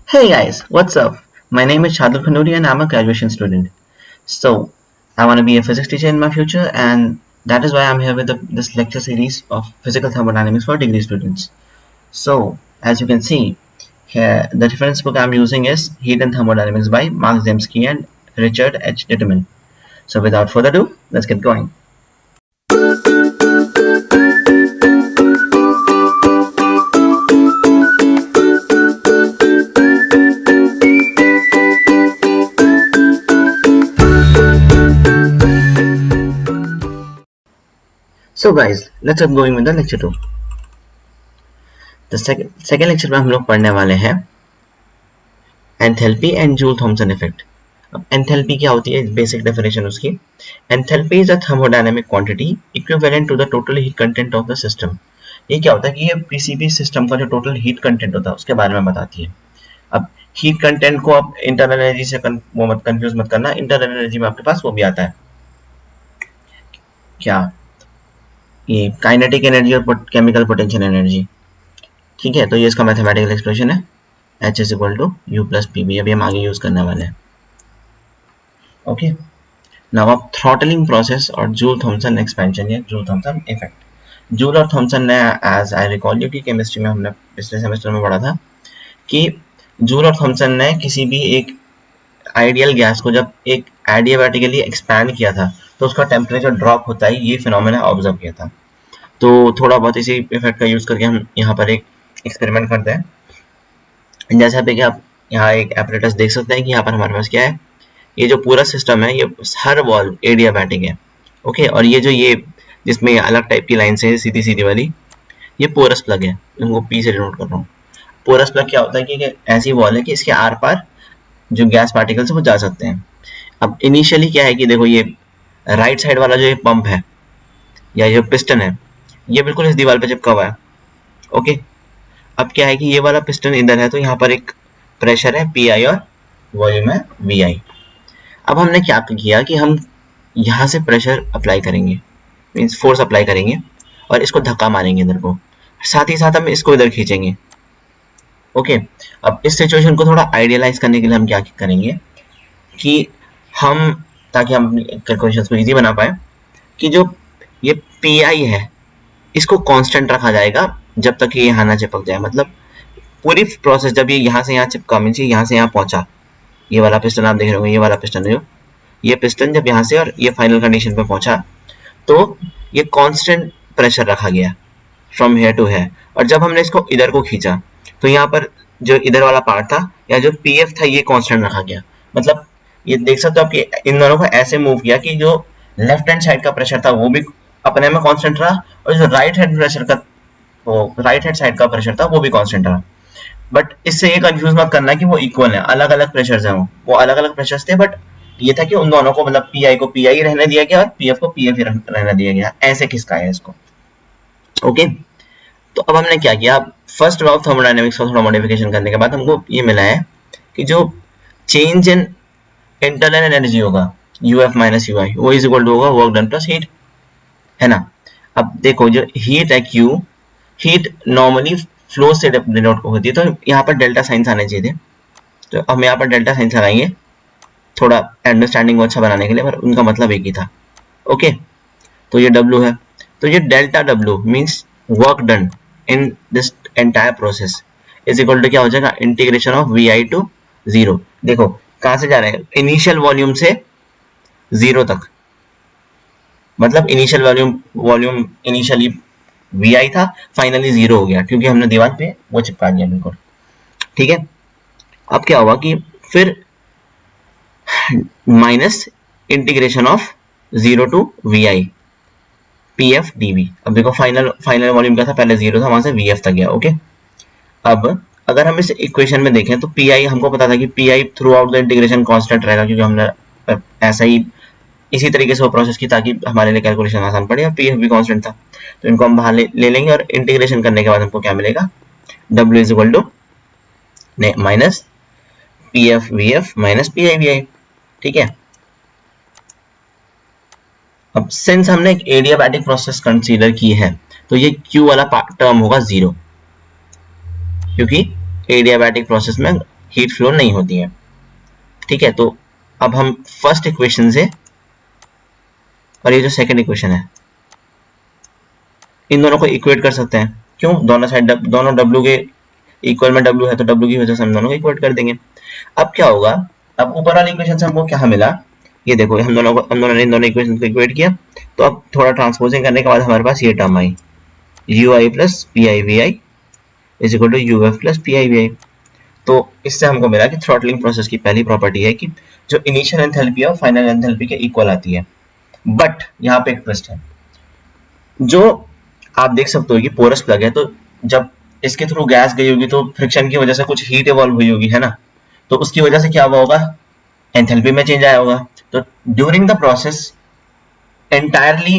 Hey guys, what's up? My name is Shadul Khanuri and I'm a graduation student. So, I want to be a physics teacher in my future, and that is why I'm here with this lecture series of physical thermodynamics for degree students. So, as you can see, here the reference book I'm using is Heat and Thermodynamics by Mark Zemsky and Richard H. Ditterman. So, without further ado, let's get going. So guys, let's get going with the lecture 2. The second lecture में हम लोग पढ़ने वाले हैं enthalpy and Joule Thomson effect. अब enthalpy क्या होती है, बेसिक डेफिनेशन उसकी. Enthalpy is a thermodynamic quantity equivalent to the total heat content of the system. ये क्या होता है कि ये किसी भी सिस्टम का जो टोटल हीट कंटेंट होता है उसके बारे में बताती है. अब हीट कंटेंट को आप इंटरनल एनर्जी से वो मत कंफ्यूज मत करना. इंटरनल एनर्जी में आपके पास वो भी आता है क्या, ये काइनेटिक एनर्जी और केमिकल पोटेंशियल एनर्जी. ठीक है, तो ये इसका मैथमेटिकल एक्सप्रेशन है H is equal to U plus P V. अभी हम आगे यूज करने वाले हैं. ओके, नाउ अब थ्रॉटलिंग प्रोसेस और जूल थॉमसन एक्सपेंशन या जूल थॉमसन इफेक्ट. जूल और थॉमसन ने, एज आई रिकॉल यू कि केमिस्ट्री में हमने पिछले सेमेस्टर में पढ़ा था कि जूल और थॉमसन ने किसी भी एक आइडियल गैस को जब एक एडियाबैटिकली एक्सपैंड किया था तो उसका टेम्परेचर ड्रॉप होता है, ये फिनोमेना ऑब्जर्व किया था. तो थोड़ा बहुत इसी इफेक्ट का यूज करके हम यहाँ पर एक एक्सपेरिमेंट करते हैं. जैसा कि आप यहाँ एक एपरेटस देख सकते हैं कि यहाँ पर हमारे पास क्या है, ये जो पूरा सिस्टम है ये हर वॉल्व एडियाबैटिक है. ओके, और ये जो ये जिसमें अलग टाइप की लाइन है सीधी सीधी वाली, ये पोरस प्लग है. इनको पी से डिनोट कर रहा हूँ. पोरस प्लग क्या होता है कि ऐसी वॉल है कि इसके आर पार जो गैस पार्टिकल्स है वो जा सकते हैं. अब इनिशियली क्या है कि देखो ये राइट साइड वाला जो ये पंप है या जो पिस्टन है ये बिल्कुल इस दीवार पे चिपका हुआ है. ओके, अब क्या है कि ये वाला पिस्टन इधर है तो यहाँ पर एक प्रेशर है पी आई और वॉल्यूम है वी आई. अब हमने क्या किया कि हम यहाँ से प्रेशर अप्लाई करेंगे, मीन्स फोर्स अप्लाई करेंगे और इसको धक्का मारेंगे इधर को, साथ ही साथ हम इसको इधर खींचेंगे. ओके, अब इस सिचुएशन को थोड़ा आइडियलाइज करने के लिए हम क्या करेंगे कि हम, ताकि हम कैलकुलेशंस को इजी बना पाए, कि जो ये पी आई है इसको कांस्टेंट रखा जाएगा जब तक ये यहाँ ना चिपक जाए. मतलब पूरी प्रोसेस जब ये यहाँ से यहाँ चिपका, मीन्स यहाँ से यहाँ पहुंचा, ये वाला पिस्टन आप देख रहे होंगे, ये वाला पिस्टन जो ये पिस्टन जब यहाँ से और ये फाइनल कंडीशन पे पहुंचा तो ये कांस्टेंट प्रेशर रखा गया फ्रॉम हेयर टू हेयर. और जब हमने इसको इधर को खींचा तो यहाँ पर जो इधर वाला पार्ट था या जो पी एफ था ये कांस्टेंट रखा गया. मतलब ये देख सकते हो आपकी इन दोनों को ऐसे मूव किया कि जो लेफ्ट हैंड साइड का प्रेशर था वो भी अपने में कांस्टेंट रहा और जो राइट हैंड प्रेशर का, वो राइट हैंड साइड का प्रेशर था वो भी कांस्टेंट रहा. बट इससे ये कंफ्यूज मत करना कि वो इक्वल है, अलग अलग प्रेशर्स हैं. वो अलग अलग प्रेशर्स थे, बट ये था कि उन दोनों को, मतलब पी आई को पी आई रहने दिया गया और पी एफ को पी एफ रहने दिया गया. ऐसे किसका है इसको. ओके, तो अब हमने क्या किया, फर्स्ट लॉ ऑफ थर्मोडायनेमिक्स का थोड़ा मॉडिफिकेशन करने के बाद हमको ये मिला है कि जो चेंज इन इंटरनल एनर्जी होगा यू एफ माइनस यू आई, वो इज इक्वल टू होगा वर्क डन प्लस हीट, है ना. अब देखो जो हीट है क्यू, हीट नॉर्मली फ्लो से डिनोट होती है, तो यहाँ पर डेल्टा साइंस आने चाहिए थे. तो हम यहाँ पर डेल्टा साइंस लगाएंगे थोड़ा अंडरस्टैंडिंग को अच्छा बनाने के लिए, पर उनका मतलब एक ही था. ओके, तो ये W है, तो ये delta W means work done in this entire process is equal to क्या हो जाएगा, integration of V I to zero. देखो कहाँ से जा रहे हैं, इनिशियल वॉल्यूम से जीरो तक. मतलब इनिशियल वॉल्यूम इनिशियली वी आई था, फाइनली जीरो हो गया क्योंकि हमने दीवार पे वो चिपका दिया बिल्कुल. ठीक है, अब क्या हुआ कि फिर minus integration of zero to V I P F D V. अब देखो फाइनल वॉल्यूम क्या था, पहले जीरो था, वहां से वी एफ तक गया. ओके, अब अगर हम इस इक्वेशन में देखें तो पी आई हमको पता था कि P I through out the integration constant रहेगा, क्योंकि हमने ऐसा ही इसी तरीके से वो प्रोसेस की ताकि हमारे लिए कैलकुलेशन आसान पड़े, और पी एफ भी कांस्टेंट था. तो इनको हम बाहर ले लेंगे और इंटीग्रेशन करने के बाद हमको क्या मिलेगा, W is equal to minus P F V F minus P I V I. ठीक है, अब सिंस हमने एक एडियाबैटिक प्रोसेस कंसीडर की है तो ये Q वाला टर्म होगा जीरो, क्योंकि एडियाबैटिक प्रोसेस में हीट फ्लो नहीं होती है। ठीक है, तो अब हम फर्स्ट इक्वेशन से और ये जो सेकंड इक्वेशन है इन दोनों को इक्वेट कर सकते हैं। क्यों? दोनों साइड दोनों W के इक्वल में W है तो W की वजह से हम दोनों को इक्वेट कर देंगे। अब क्या होगा, अब ऊपर वाली इक्वेशन से हमको क्या मिला, ये देखो हम दोनों ने इन दोनों इक्वेशन को इक्वेट किया, तो अब थोड़ा ट्रांसपोजिंग करने के बाद हमारे पास ये term I ui plus P I V I is equal to U F plus P I V I. तो इससे हमको मिला कि थ्रॉटलिंग प्रोसेस की पहली प्रॉपर्टी है कि जो इनिशियल एंथैल्पी है वो फाइनल एंथैल्पी के इक्वल आती है। बट यहाँ पे एक ट्विस्ट है, जो आप देख सकते हो कि पोरस प्लग है, तो जब इसके थ्रू गैस गई होगी तो फ्रिक्शन की वजह से कुछ हीट इवॉल्व हुई होगी, है ना, तो उसकी वजह से क्या हुआ होगा, एंथैल्पी में चेंज आया होगा। तो during the process entirely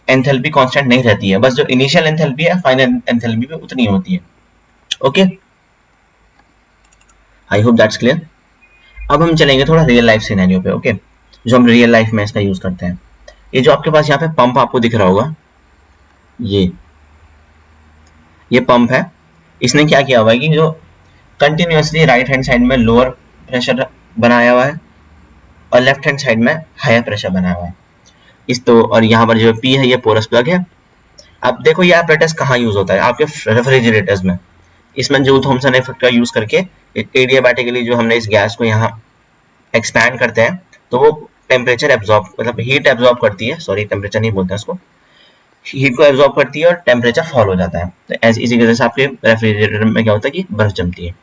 enthalpy constant नहीं रहती है, बस जो इनिशियल एंथैल्पी है फाइनल एंथैल्पी पे उतनी होती है। Okay, I hope that's clear. अब हम चलेंगे थोड़ा रियल लाइफ सिनेरियो पे। ओके, जो हम रियल लाइफ में इसका यूज करते हैं, ये जो आपके पास यहाँ पे पंप आपको दिख रहा होगा, ये पंप है। इसने क्या किया हुआ है कि जो कंटिन्यूअसली राइट हैंड साइड में लोअर प्रेशर बनाया हुआ है और लेफ्ट हैंड साइड में हायर प्रेशर बनाया हुआ है इस तो, और यहाँ पर जो पी है ये पोरस प्लग है। अब देखो ये एपरेटस कहाँ यूज होता है, आपके रेफ्रिजरेटर्स में। इसमें जूल थॉमसन इफेक्ट का यूज करके एडियाबैटिकली जो हमने इस गैस को यहाँ एक्सपैंड करते हैं तो वो टेम्परेचर एब्जॉर्ब, मतलब हीट एब्जॉर्ब करती है, सॉरी टेम्परेचर नहीं बोलते उसको, हीट को एब्जॉर्ब करती है और टेम्परेचर फॉल हो जाता है। तो इसी वजह से आपके रेफ्रिजरेटर में क्या होता है कि बर्फ जमती है।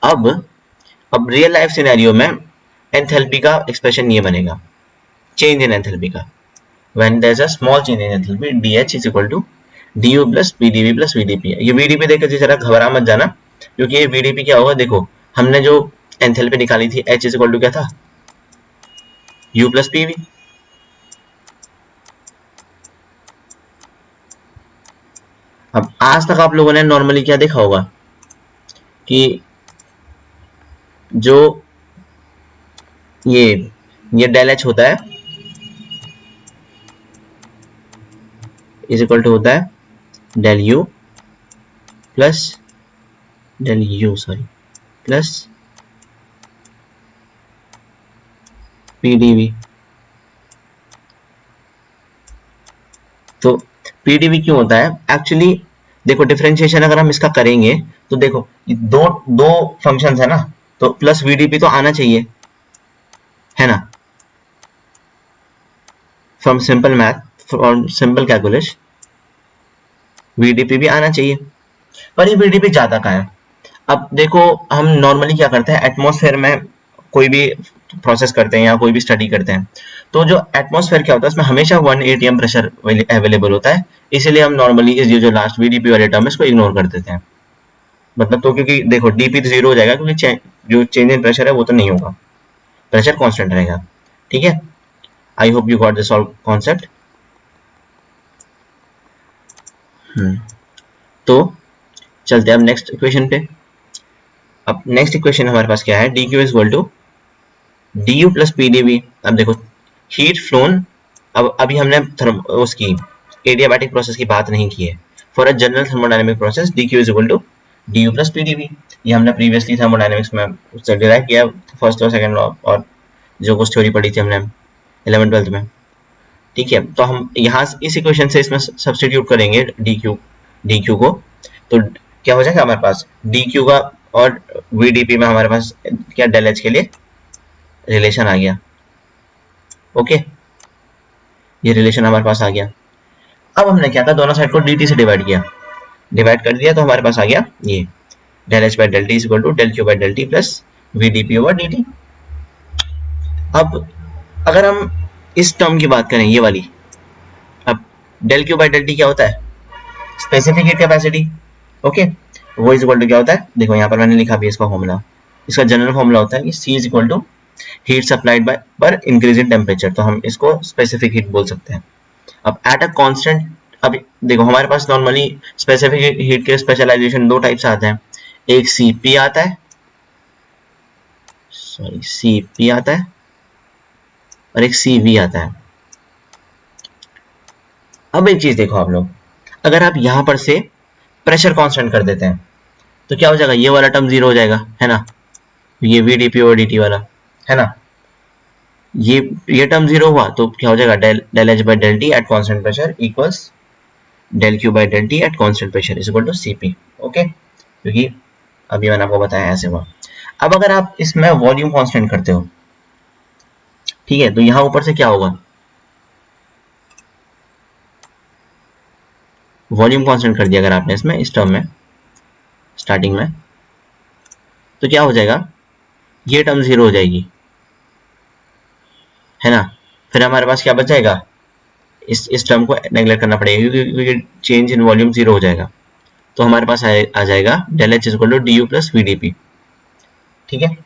अब रियल लाइफ सिनेरियो में एंथैल्पी का एक्सप्रेशन ये बनेगा, चेंज इन एंथैल्पी का, when there is a small change in enthalpy dH is equal to du plus pdv plus vdp। ये vdp देखकर जरा घबरा मत जाना, क्योंकि ये vdp क्या होगा, देखो हमने जो एंथैल्पी निकाली थी H is equal to क्या था, u plus pv। अब आज तक आप लोगों ने नॉर्मली क्या देखा होगा कि जो ये डेल एच होता है इज इक्वल टू होता है डेल यू प्लस पीडीवी। तो पीडीवी क्यों होता है, एक्चुअली देखो डिफरेंशिएशन अगर हम इसका करेंगे तो देखो दो फंक्शंस है ना, तो प्लस वीडीपी तो आना चाहिए, है ना, from simple math, from simple calculation VDP भी आना चाहिए, पर ये वीडीपी ज्यादा का है। अब देखो हम नॉर्मली क्या करते हैं, एटमॉस्फेयर में कोई भी प्रोसेस करते हैं या कोई भी स्टडी करते हैं, तो जो एटमॉस्फेयर क्या होता है उसमें हमेशा 1 atm प्रेशर अवेलेबल होता है, इसलिए हम नॉर्मली इस जो लास्ट वीडीपी वाले टर्म है इसको इग्नोर कर देते हैं। मतलब तो क्योंकि देखो डीपी तो जीरो हो जाएगा, क्योंकि जो चेंज इन प्रेशर है वो तो नहीं होगा, प्रेशर कांस्टेंट रहेगा। ठीक है, I hope you got this all concept. तो चलते हैं अब नेक्स्ट इक्वेशन पे। अब नेक्स्ट इक्वेशन हमारे पास क्या है, D Q is equal to D U plus P D V. अब देखो हीट फ्लोन, अब अभी हमने उसकी एडियाबैटिक प्रोसेस की बात नहीं की है। For a general thermodynamic process D Q is equal to D U plus P D V, ये हमने प्रीवियसली थर्मोडायनेमिक्स में उससे डिराइव किया, फर्स्ट और सेकंड लॉ और जो कुछ थ्योरी पढ़ी थी हमने 11th-12th में। ठीक है, तो हम यहाँ इस इक्वेशन से इसमें सब्सटीट्यूट करेंगे डी क्यू को, तो क्या हो जाएगा हमारे पास डी क्यू का और वीडीपी में हमारे पास क्या डेल एच के लिए रिलेशन आ गया। ओके, ये रिलेशन हमारे पास आ गया। अब हमने क्या था, दोनों साइड को dt से डिवाइड कर दिया, तो हमारे पास आ गया ये del H by del T is equal to del Q by del T plus VDP over dt। अब अगर हम इस टर्म की बात करें, ये वाली, अब del Q by del T क्या होता है, स्पेसिफिक हीट कैपेसिटी। ओके, वो इज इक्वल टू क्या होता है, देखो यहाँ पर मैंने लिखा भी इसका फॉर्मूला, इसका जनरल फॉर्मूला होता है कि C is equal to heat supplied by per increase in temperature, तो हम इसको स्पेसिफिक हीट बोल सकते हैं। अब एट अ कांस्टेंट, अब देखो हमारे पास नॉर्मली स्पेसिफिक हीट के स्पेशलाइजेशन दो टाइप्स आते हैं, एक Cp आता है, सॉरी Cp आता है और एक Cv आता है। अब एक चीज देखो आप लोग, अगर आप यहां पर से प्रेशर कांस्टेंट कर देते हैं तो क्या हो जाएगा, ये वाला टर्म जीरो हो जाएगा, है ना, ये VdP और dt वाला है ना, ये टर्म जीरो हुआ तो क्या हो जाएगा, del H by del T at constant pressure equals del Q by del T at constant pressure is equal to CP. Okay, क्योंकि अभी मैंने आपको बताया ऐसे हुआ। अब अगर आप इसमें वॉल्यूम कांस्टेंट करते हो, ठीक है, तो यहां ऊपर से क्या होगा, वॉल्यूम कांस्टेंट कर दिया अगर आपने इसमें, इस टर्म में स्टार्टिंग में, तो क्या हो जाएगा, ये टर्म जीरो हो जाएगी, है ना। फिर हमारे पास क्या बच जाएगा, इस टर्म को नेग्लेक्ट करना पड़ेगा क्योंकि चेंज इन वॉल्यूम जीरो हो जाएगा। तो हमारे पास आ जाएगा del H is equal to D U plus VDP. ठीक है,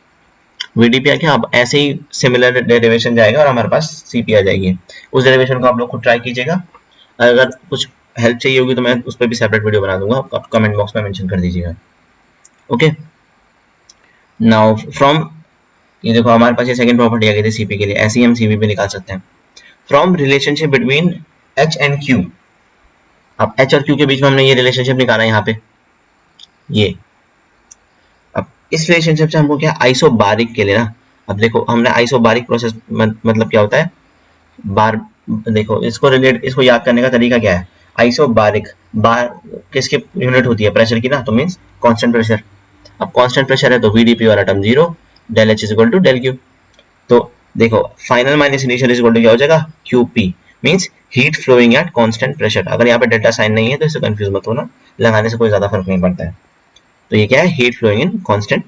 वीडीपी आके अब ऐसे ही सिमिलर डेरिवेशन जाएगा और हमारे पास सीपी आ जाएगी। उस डेरिवेशन को आप लोग खुद ट्राई कीजिएगा, अगर कुछ हेल्प चाहिए होगी तो मैं उस पर भी सेपरेट वीडियो बना दूंगा, आप कमेंट बॉक्स में मेंशन कर दीजिएगा। ओके, नाउ फ्रॉम, ये देखो हमारे पास ये सेकंड प्रॉपर्टी आ गई थी सीपी के लिए, ऐसे ही हम सीपी भी निकाल सकते हैं। From relationship between H and Q, अब एच और क्यू के बीच में हमने ये रिलेशनशिप निकाला है यहाँ पे, ये अब इस रिलेशनशिप से हमको क्या आइसोबारिक के लिए ना, अब देखो हमने आइसोबारिक प्रोसेस मतलब क्या होता है, बार, देखो इसको रिलेट, इसको याद करने का तरीका क्या है, आइसोबारिक, बार किसकी यूनिट होती है, प्रेशर की ना, तो मींस कांस्टेंट प्रेशर। अब कांस्टेंट प्रेशर है तो वीडीपी वाला term zero, del H is equal to del Q. तो देखो final minus initial is equal to क्या हो जाएगा, QP, means heat flowing at constant pressure. अगर यहाँ पे डेल्टा साइन नहीं है तो इससे कंफ्यूज मत होना, लगाने से कोई ज्यादा फर्क नहीं पड़ता है। तो ये क्या है, heat flowing in constant,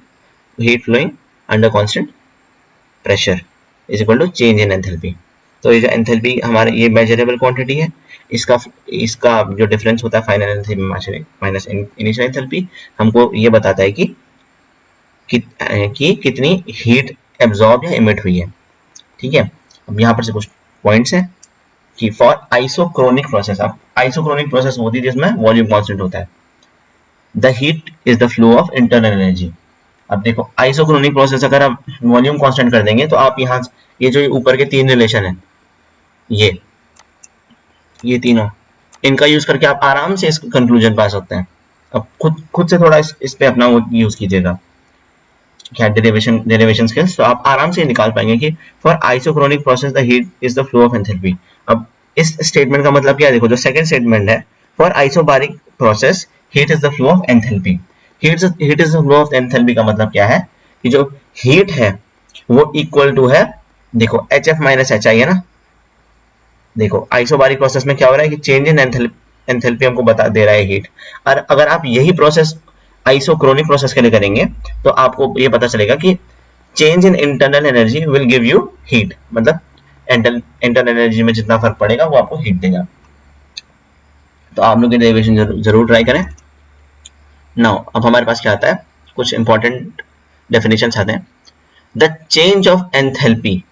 heat flowing under constant pressure is equal to change in enthalpy. तो ये जो एंथैल्पी हमारे ये मेजरेबल क्वांटिटी है, इसका इसका जो डिफरेंस होता है final enthalpy minus initial enthalpy, हमको ये बताता है कि कितनी हीट एब्जॉर्ब या इमिट हुई है। ठीक है, अब यहाँ पर से कुछ पॉइंट्स हैं कि फॉर आइसोक्रोनिक प्रोसेस, अब आइसोक्रोनिक प्रोसेस होती है जिसमें वॉल्यूम कांस्टेंट होता है, the heat is the flow of internal energy. अब देखो आइसोक्रोनिक प्रोसेस अगर आप वॉल्यूम कांस्टेंट कर देंगे तो आप यहाँ ये जो ऊपर के तीन रिलेशन है, ये तीनों, इनका यूज करके आप आराम से इस कंक्लूजन पा सकते हैं। अब खुद से थोड़ा इस पे अपना वो यूज कीजिएगा, क्या डेरिवेशन स्किल्स, तो आप आराम से निकाल पाएंगे कि for isochronic process the heat is the flow of enthalpy. अब इस स्टेटमेंट का मतलब क्या है, देखो जो सेकंड स्टेटमेंट है, for isobaric process heat is the flow of enthalpy, heat is the flow of enthalpy का मतलब क्या है कि जो हीट है वो इक्वल टू है, देखो H F minus H I है ना। देखो आइसोबारिक प्रोसेस में क्या हो रहा है कि चेंज इन एंथैल्पी हमको बता दे रहा है हीट, और अगर आप यही प्रोसेस आइसोक्रोनिक प्रोसेस के लिए करेंगे तो आपको ये पता चलेगा कि change in internal energy will give you heat, मतलब इंटरनल एनर्जी में जितना फर्क पड़ेगा वो आपको हीट देगा। तो आप लोग डेरिवेशन जरूर ट्राई करें। नाउ अब हमारे पास क्या आता है, कुछ इंपॉर्टेंट डेफिनेशंस आते हैं। The change of enthalpy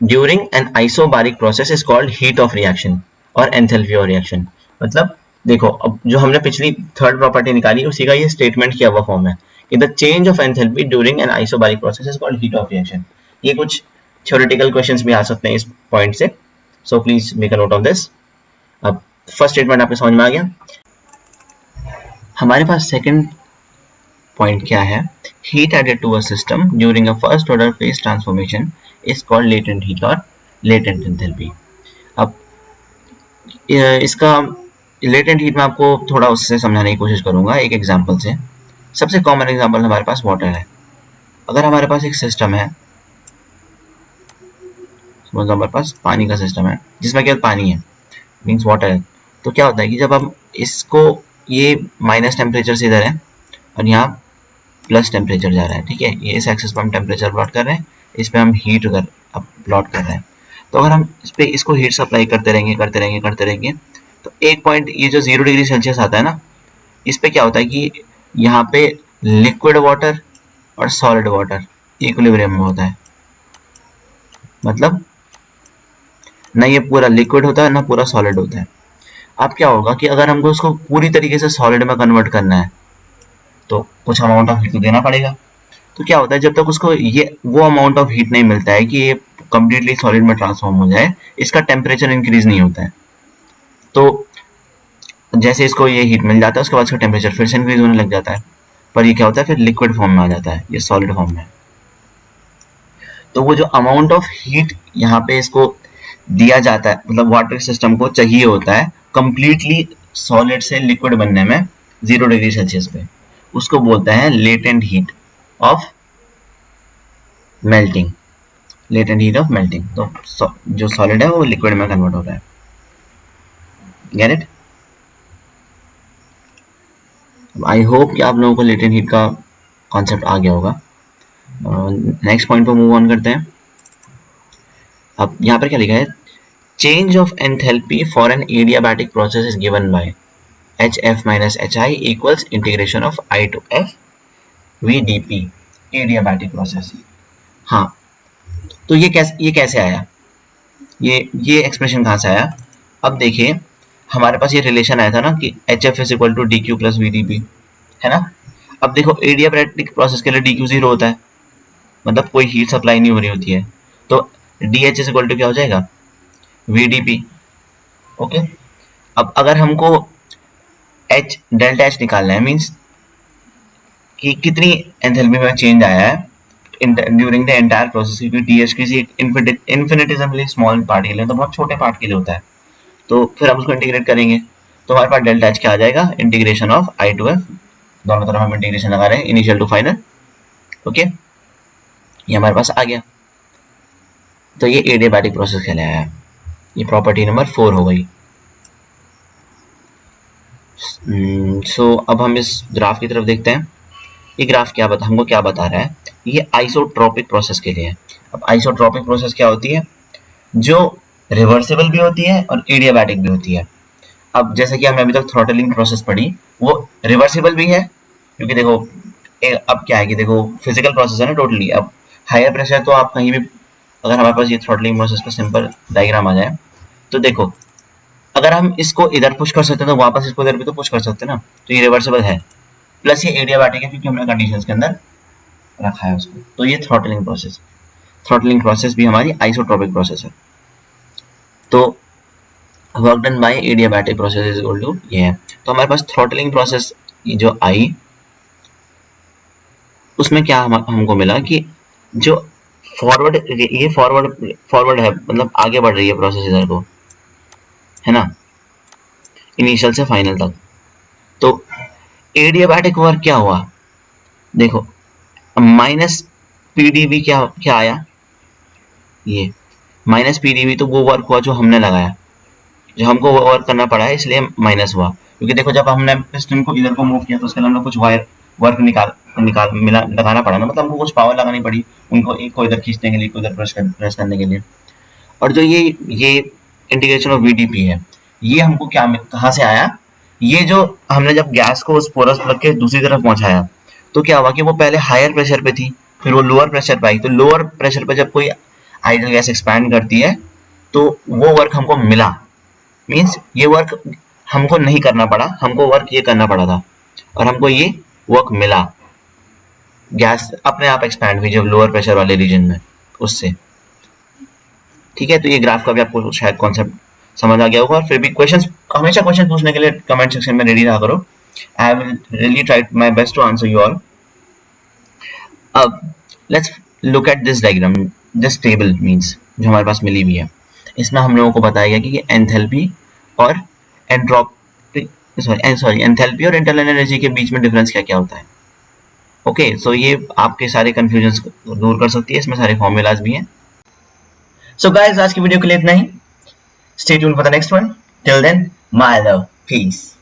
during an isobaric process is called heat of reaction और एंथैल्पी ऑफ रिएक्शन। मतलब देखो अब जो हमने पिछली थर्ड प्रॉपर्टी निकाली उसी का ये स्टेटमेंट किया हुआ फॉर्म है कि the change of enthalpy during an isobaric process is called heat of reaction. ये कुछ थ्योरेटिकल क्वेश्चंस भी आ सकते हैं इस पॉइंट से, so please make a note of this. अब फर्स्ट स्टेटमेंट आपको समझ में आ गया। हमारे पास सेकंड पॉइंट क्या है, heat added to a system during a first order phase transformation is called latent heat और लेटेंट एंथैल्पी। अब इसका लेटेंट हीट में आपको थोड़ा उससे समझाने की कोशिश करूंगा एक एग्जांपल से। सबसे कॉमन एग्जांपल हमारे पास वाटर है। अगर हमारे पास एक सिस्टम है, सपोज हमारे पास पानी का सिस्टम है जिसमें केवल पानी है, मींस वाटर है, तो क्या होता है कि जब हम इसको, ये माइनस टेम्परेचर से इधर है और यहाँ प्लस टेम्परेचर जा रहा है, ठीक है, ये इस एक्सिस पर हम टेम्परेचर प्लॉट कर रहे हैं, इस पे हम हीट प्लॉट कर रहे हैं। तो अगर हम इस पे इसको हीट सप्लाई करते रहेंगे तो एक पॉइंट ये जो 0 डिग्री सेल्सियस आता है ना, इस पे क्या होता है कि यहाँ पे लिक्विड वाटर और सॉलिड वाटर इक्विलिब्रियम में होता है, मतलब ना ये पूरा लिक्विड होता है ना पूरा सॉलिड होता है। अब क्या होगा कि अगर हमको उसको पूरी तरीके से सॉलिड में कन्वर्ट करना है तो कुछ अमाउंट ऑफ हीट तो देना पड़ेगा। तो क्या होता है, जब तक उसको ये वो अमाउंट ऑफ हीट नहीं मिलता है कि ये कंप्लीटली सॉलिड में ट्रांसफॉर्म हो जाए, इसका टेम्परेचर इंक्रीज नहीं होता है। तो जैसे इसको ये हीट मिल जाता है उसके बाद इसका टेम्परेचर फिर से इंक्रीज होने लग जाता है, पर ये क्या होता है फिर लिक्विड फॉर्म में आ जाता है, ये सॉलिड फॉर्म में। तो वो जो अमाउंट ऑफ हीट यहाँ पे इसको दिया जाता है, मतलब वाटर सिस्टम को चाहिए होता है कंप्लीटली सॉलिड से लिक्विड बनने में 0 डिग्री सेल्सियस पे, उसको बोलते हैं latent heat of melting. Latent heat of melting. तो जो सॉलिड है वो लिक्विड में कन्वर्ट हो रहा है। Get it? आई होप कि आप लोगों को लेटेंट हीट का कॉन्सेप्ट आ गया होगा। नेक्स्ट पॉइंट पर मूव ऑन करते हैं। अब यहाँ पर क्या लिखा है, change of enthalpy for an adiabatic process is given by HF minus HI equals integration of I to F VdP adiabatic process. हाँ, तो ये कैसे आया, ये एक्सप्रेशन कहाँ से आया? अब देखिए हमारे पास ये रिलेशन आया था ना कि HF is equal to DQ plus VdP, है ना। अब देखो एडियाबैटिक प्रोसेस के लिए DQ 0 होता है, मतलब कोई हीट सप्लाई नहीं हो रही होती है, तो DH इज इक्वल टू क्या हो जाएगा, VdP। ओके, अब अगर हमको डेल्टा H निकालना है, मीन्स कि कितनी एंथैल्पी में चेंज आया है ड्यूरिंग द एंटायर प्रोसेस, क्योंकि TH किसी एक इन्फिनिटेसिमली स्मॉल पार्ट के लिए, तो बहुत छोटे पार्ट के लिए होता है, तो फिर हम उसको इंटीग्रेट करेंगे तो हमारे पास डेल्टा H क्या आ जाएगा, integration of I to F, दोनों तरफ हम इंटीग्रेशन लगा रहे हैं इनिशियल टू फाइनल। ओके, ये हमारे पास आ गया, तो ये एडियाबैटिक प्रोसेस कहलाया है। ये प्रॉपर्टी नंबर 4 हो गई। सो अब हम इस ग्राफ की तरफ देखते हैं। ये ग्राफ हमको क्या बता रहा है, ये आइसोट्रोपिक प्रोसेस के लिए है। अब आइसोट्रोपिक प्रोसेस क्या होती है, जो रिवर्सिबल भी होती है और एडियाबैटिक भी होती है। अब जैसे कि हमने अभी तक थ्रॉटलिंग प्रोसेस पढ़ी, वो रिवर्सिबल भी है, क्योंकि देखो अब क्या है कि देखो फिजिकल प्रोसेस है ना टोटली। अब हायर प्रेशर तो आप कहीं भी, अगर हमारे पास ये थ्रॉटलिंग प्रोसेस का सिंपल डायग्राम आ जाए तो देखो, अगर हम इसको इधर पुश कर सकते हैं तो वापस इसको इधर भी तो पुश कर सकते हैं ना, तो ये रिवर्सिबल है। प्लस ये एडियाबैटिक है क्योंकि हमने कंडीशंस के अंदर रखा है उसको। तो ये थ्रॉटलिंग प्रोसेस भी हमारी आइसोट्रोपिक प्रोसेस है। तो work done by adiabatic process is equal to ये है। तो हमारे पास थ्रॉटलिंग प्रोसेस जो आई, उसमें क्या हमको मिला कि जो फॉरवर्ड है, मतलब आगे बढ़ रही है प्रोसेस इधर को, है ना, इनिशियल से फाइनल तक। तो एडियाबैटिक वर्क क्या हुआ, देखो माइनस पीडीवी क्या आया, ये माइनस पीडीवी, तो वो वर्क हुआ जो हमने लगाया, जो हमको वो वर्क करना पड़ा है, इसलिए माइनस हुआ। क्योंकि देखो जब हमने पिस्टन को इधर को मूव किया तो उसके लिए हमने कुछ वर्क निकाल मिला लगाना पड़ा ना, मतलब हमको कुछ पावर लगानी पड़ी उनको, एक को इधर खींचने के लिए, इधर प्रेस करने के लिए। और जो ये इंटीग्रेशन ऑफ VdP है, ये हमको कहाँ से आया, ये जो हमने जब गैस को उस पोरस प्लग के दूसरी तरफ पहुंचाया तो क्या हुआ कि वो पहले हायर प्रेशर पे थी, फिर वो लोअर प्रेशर पे आई। तो लोअर प्रेशर पे जब कोई आइडल गैस एक्सपैंड करती है तो वो वर्क हमको मिला, मीन्स ये वर्क हमको नहीं करना पड़ा, हमको वर्क ये करना पड़ा था और हमको ये वर्क मिला। गैस अपने आप एक्सपैंड हुई जब लोअर प्रेशर वाले रीजन में उससे। ठीक है, तो ये ग्राफ का भी आपको शायद कॉन्सेप्ट समझ आ गया होगा। फिर भी हमेशा क्वेश्चन पूछने के लिए कमेंट सेक्शन में रेडी रहा करो। I will really try my best to answer you all. अब let's look at this diagram, this table means जो हमारे पास मिली हुई है। इसमें हम लोगों को बताया गया कि एंथैल्पी और एंथैल्पी और इंटरनल एनर्जी के बीच में डिफरेंस क्या क्या होता है। ओके, सो ये आपके सारे कंफ्यूजन दूर कर सकती है, इसमें सारे फॉर्मूलाज भी हैं। सो गाइस, आज की वीडियो के लिए इतना ही। Stay tuned for the next one. Till then, my love. Peace.